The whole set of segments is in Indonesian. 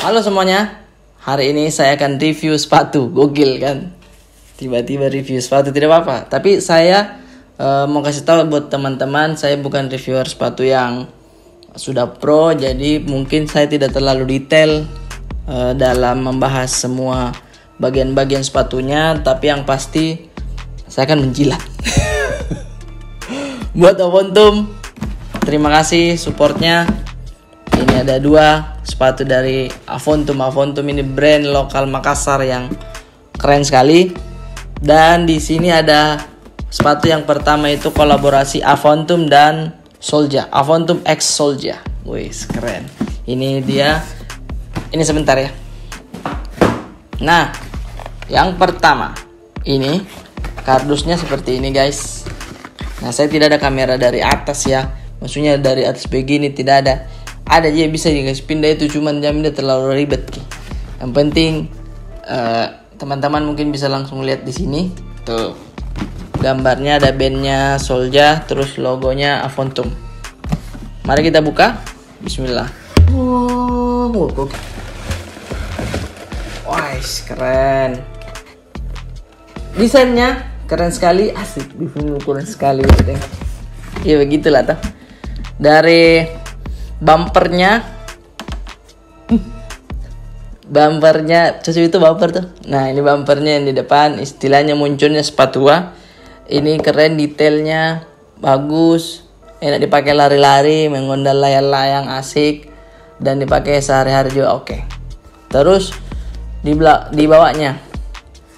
Halo semuanya, hari ini saya akan review sepatu. Gokil kan? Tiba-tiba review sepatu, tidak apa-apa. Tapi saya mau kasih tahu buat teman-teman, saya bukan reviewer sepatu yang sudah pro. Jadi mungkin saya tidak terlalu detail dalam membahas semua bagian-bagian sepatunya. Tapi yang pasti saya akan menjilat. Buat Avontum, terima kasih supportnya. Ini ada 2 sepatu dari Avontum. Avontum ini brand lokal Makassar yang keren sekali. Dan di sini ada sepatu yang pertama itu kolaborasi Avontum dan Solja. Avontum X Solja. Wih, keren. Ini dia. Ini sebentar ya. Nah, yang pertama ini kardusnya seperti ini, guys. Nah, saya tidak ada kamera dari atas ya. Maksudnya dari atas begini tidak ada. Ada aja bisa guys pindah itu, cuman jamnya terlalu ribet. Yang penting teman-teman mungkin bisa langsung lihat di sini. Tuh. Gambarnya ada bandnya Solja, terus logonya Avontum. Mari kita buka. Bismillah. Wah, keren. Desainnya keren sekali, asik. Desainnya keren sekali. Ya begitulah tuh. Dari bumpernya sesuai itu bumper tuh. Nah, ini bumpernya yang di depan, istilahnya munculnya sepatua. Ini keren, detailnya bagus, enak dipakai lari-lari, mengundang layang-layang, asik, dan dipakai sehari-hari juga oke. Terus di bawahnya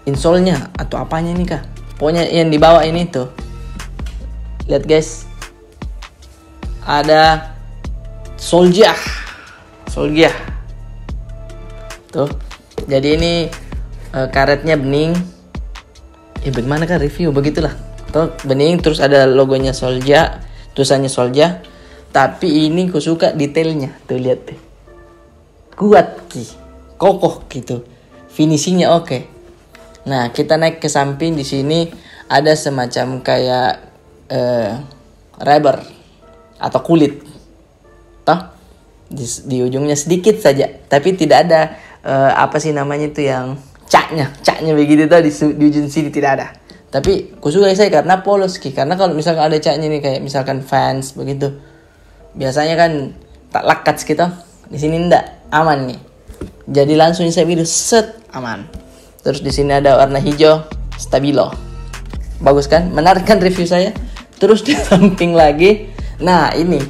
insole-nya atau apanya ini kah? Pokoknya yang di bawah ini tuh. Lihat guys. Ada Solja. Tuh. Jadi ini karetnya bening. Bagaimana kan review begitulah. Tuh, bening, terus ada logonya Solja, tulisannya Solja. Tapi ini aku suka detailnya. Tuh lihat deh. Kuat kokoh gitu. Finishingnya oke. Nah, kita naik ke samping, di sini ada semacam kayak rubber atau kulit. Toh di ujungnya sedikit saja, tapi tidak ada apa sih namanya itu yang caknya begitu tuh di ujung sini tidak ada. Tapi aku suka saya karena polos karena kalau misalkan ada caknya nih kayak misalkan Vans begitu, biasanya kan tak lakat gitu. Di sini ndak, aman nih. Jadi langsung saya video set aman. Terus di sini ada warna hijau stabilo. Bagus kan? Menarik kan review saya? Terus di samping lagi, nah ini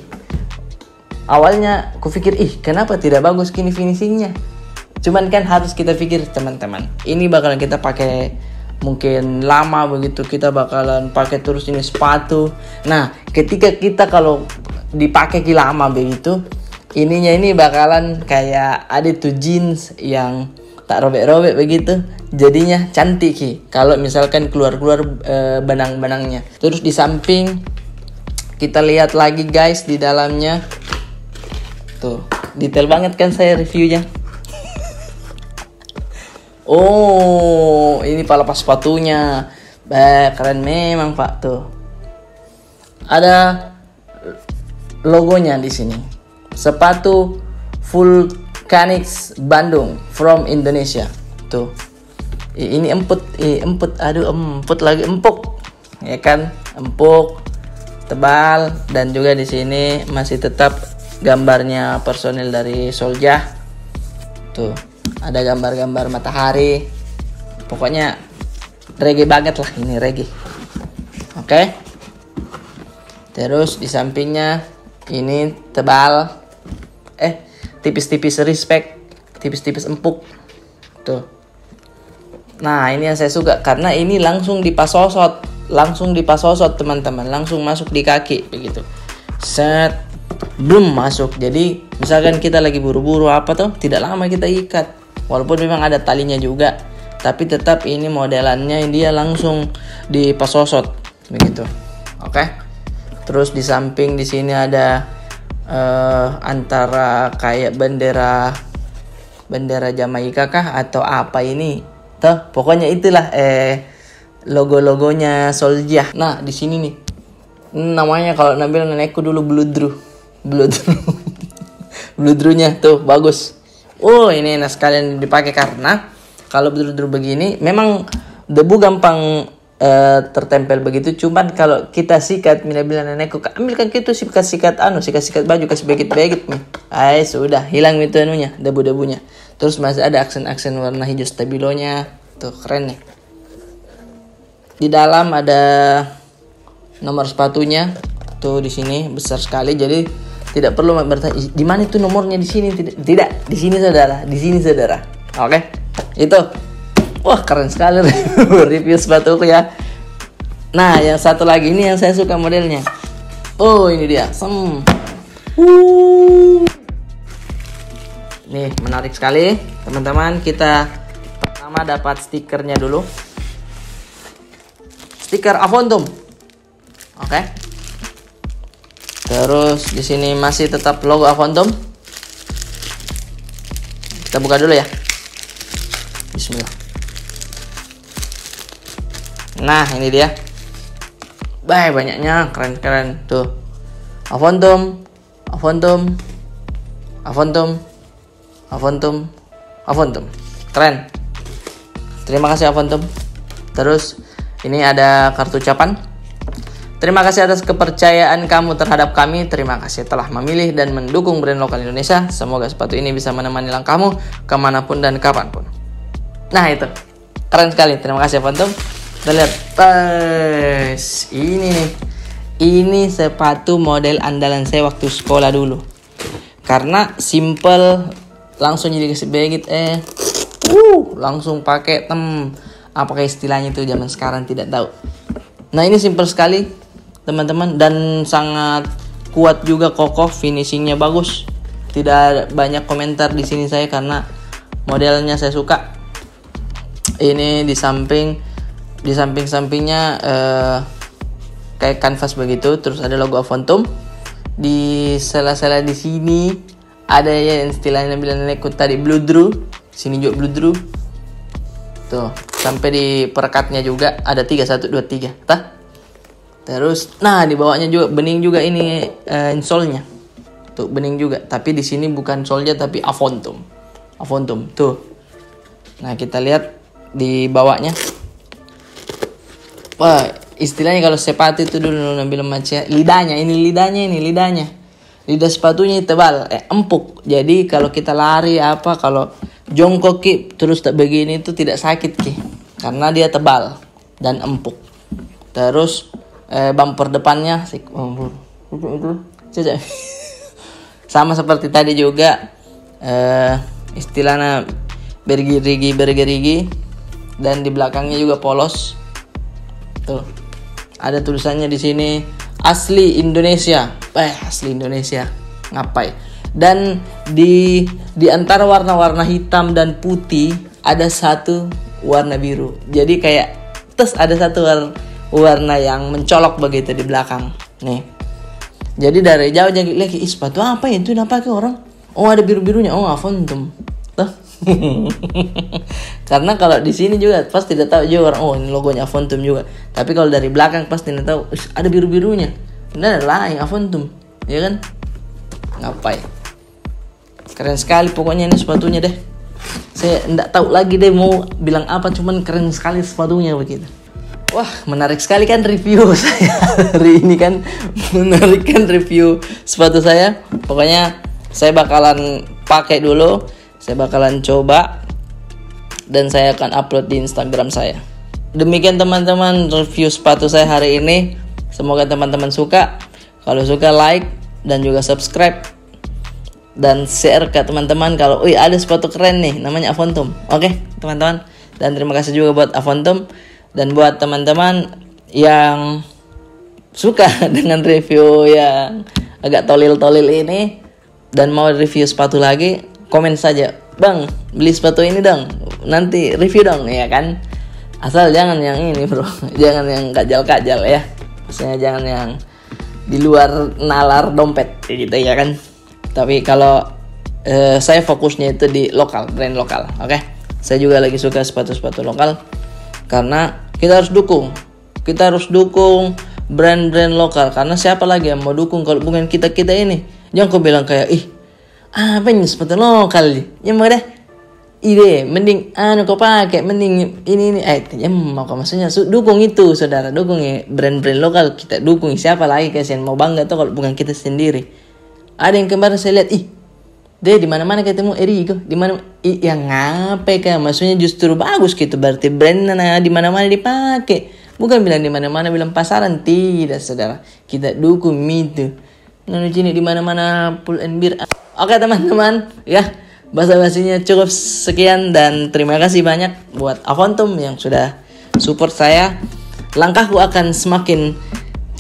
awalnya aku pikir, kenapa tidak bagus gini finishingnya? Cuman kan harus kita pikir teman-teman, ini bakalan kita pakai mungkin lama begitu, kita bakalan pakai terus ini sepatu. Nah, ketika kita kalau dipakai lama begitu, ininya ini bakalan kayak ada tuh jeans yang tak robek-robek begitu, jadinya cantik kalau misalkan keluar-keluar benang-benangnya. Terus di samping kita lihat lagi guys, di dalamnya tuh detail banget kan saya reviewnya. Oh, ini pelepas sepatunya. Keren memang Pak tuh. Ada logonya di sini. Sepatu Vulcanics Bandung from Indonesia. Tuh. Ini empuk, empuk lagi, empuk. Ya kan? Empuk, tebal, dan juga di sini masih tetap gambarnya personil dari Solja. Tuh, ada gambar-gambar matahari. Pokoknya reggae banget lah, ini reggae. Oke. Terus di sampingnya ini tebal. Tipis-tipis respect, tipis-tipis empuk. Tuh. Nah, ini yang saya suka karena ini langsung dipasosot, teman-teman, langsung masuk di kaki begitu. Set, belum masuk. Jadi misalkan kita lagi buru-buru apa tuh, tidak lama kita ikat. Walaupun memang ada talinya juga, tapi tetap ini modelannya dia langsung dipasosot begitu. Oke. Terus di samping di sini ada antara kayak bendera Jamaika kah atau apa ini? Tuh, pokoknya itulah logo-logonya Solja. Nah, di sini nih. Namanya kalau Nabil nenekku dulu Bludru. Bludrunya tuh bagus. Oh, ini enak sekalian dipakai karena kalau betul-betul begini memang debu gampang tertempel begitu. Cuman kalau kita sikat, bila nenekku ambilkan gitu sikat baju, kasih begit nih. Sudah hilang itu anunya, debu-debunya. Terus masih ada aksen-aksen warna hijau stabilonya. Tuh keren nih. Di dalam ada nomor sepatunya. Tuh di sini besar sekali, jadi tidak perlu bertanya di mana itu nomornya di sini. Tidak, di sini saudara. Oke. Itu. Wah, keren sekali review sepatuku ya. Nah, yang satu lagi ini yang saya suka modelnya. Oh, ini dia. Nih, menarik sekali, teman-teman. Kita pertama dapat stikernya dulu. Stiker Avontum. Oke. Terus di sini masih tetap logo Avontum. Kita buka dulu ya. Bismillah. Nah, ini dia. Banyaknya, keren-keren tuh. Avontum. Keren. Terima kasih Avontum. Terus ini ada kartu ucapan. Terima kasih atas kepercayaan kamu terhadap kami. Terima kasih telah memilih dan mendukung brand lokal Indonesia. Semoga sepatu ini bisa menemani langkahmu kemanapun dan kapanpun. Nah, itu keren sekali. Terima kasih Avontum. Kita lihat, ini nih, ini sepatu model andalan saya waktu sekolah dulu. Karena simple, langsung jadi kasih begit, langsung pakai apakah istilahnya itu zaman sekarang tidak tahu. Nah, ini simple sekali teman-teman, dan sangat kuat juga, kokoh, finishingnya bagus. Tidak banyak komentar di sini saya karena modelnya saya suka. Ini di samping-sampingnya kayak kanvas begitu, terus ada logo Avontum. Di sela-sela di sini ada ya istilahnya bilang nenekku tadi bludru, sini juga bludru. Tuh, sampai di perekatnya juga ada 3 1 2 3. Tah. Terus nah di bawahnya juga bening juga ini insole-nya. Tuh bening juga, tapi di sini bukan sole-nya tapi Avontum. Tuh. Nah, kita lihat di bawahnya. Wah, istilahnya kalau sepatu itu dulu ngambil macam lidahnya. Lidah sepatunya tebal, empuk. Jadi kalau kita lari kalau jongkok terus tak begini itu tidak sakit karena dia tebal dan empuk. Terus bumper depannya sama seperti tadi juga, istilahnya bergerigi, dan di belakangnya juga polos. Tuh, ada tulisannya di sini asli Indonesia. Asli Indonesia. Ngapain? Dan di antara warna-warna hitam dan putih ada satu warna biru. Jadi kayak ada satu warna yang mencolok begitu di belakang. Nih. Jadi dari jauh jadi lagi sepatu apa ya itu pakai orang? Oh, ada biru-birunya. Oh, Avontum. Tuh. Karena kalau di sini juga pasti tidak tahu juga orang, oh ini logonya Avontum juga. Tapi kalau dari belakang pasti tidak tahu ada biru-birunya. Ini ada lain Avontum, ya kan? Ngapain? Keren sekali pokoknya ini sepatunya deh. Saya tidak tahu lagi deh mau bilang apa, cuman keren sekali sepatunya begitu. Wah, menarik sekali kan review saya hari ini kan. Menarik kan review sepatu saya. Pokoknya saya bakalan pakai dulu. Saya bakalan coba dan saya akan upload di Instagram saya. Demikian teman-teman review sepatu saya hari ini. Semoga teman-teman suka. Kalau suka like dan juga subscribe dan share ke teman-teman kalau ada sepatu keren nih namanya Avontum. Oke, teman-teman. Dan terima kasih juga buat Avontum dan buat teman-teman yang suka dengan review yang agak tolil-tolil ini dan mau review sepatu lagi, komen saja, "Bang, beli sepatu ini dong, nanti review dong," ya kan? Asal jangan yang ini bro, jangan yang kajal-kajal ya. Maksudnya jangan yang di luar nalar dompet gitu ya kan. Tapi kalau saya fokusnya itu di lokal, brand lokal. Oke. Saya juga lagi suka sepatu-sepatu lokal karena kita harus dukung brand-brand lokal, karena siapa lagi yang mau dukung kalau bukan kita ini. Jangan kau bilang kayak apa ini sepatu lokal ya mau deh ide mending kau pakai mending ini ya mau maksudnya dukung itu saudara, dukung ya brand-brand lokal, kita dukung. Siapa lagi kasihan mau bangga tuh kalau bukan kita sendiri. Ada yang kemarin saya lihat dia di mana-mana ketemu Eriko, di mana yang ngapain kan, maksudnya justru bagus gitu, berarti brandnya di mana-mana dipakai, bukan bilang di mana-mana bilang pasaran, tidak saudara, kita dukung itu. Nonu sini di mana-mana pull and beer. Oke teman-teman ya, basa-basinya cukup sekian dan terima kasih banyak buat Avontum yang sudah support saya. Langkahku akan semakin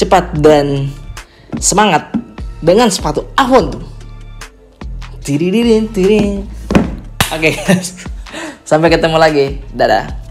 cepat dan semangat dengan sepatu Avontum. Oke, sampai ketemu lagi. Dadah.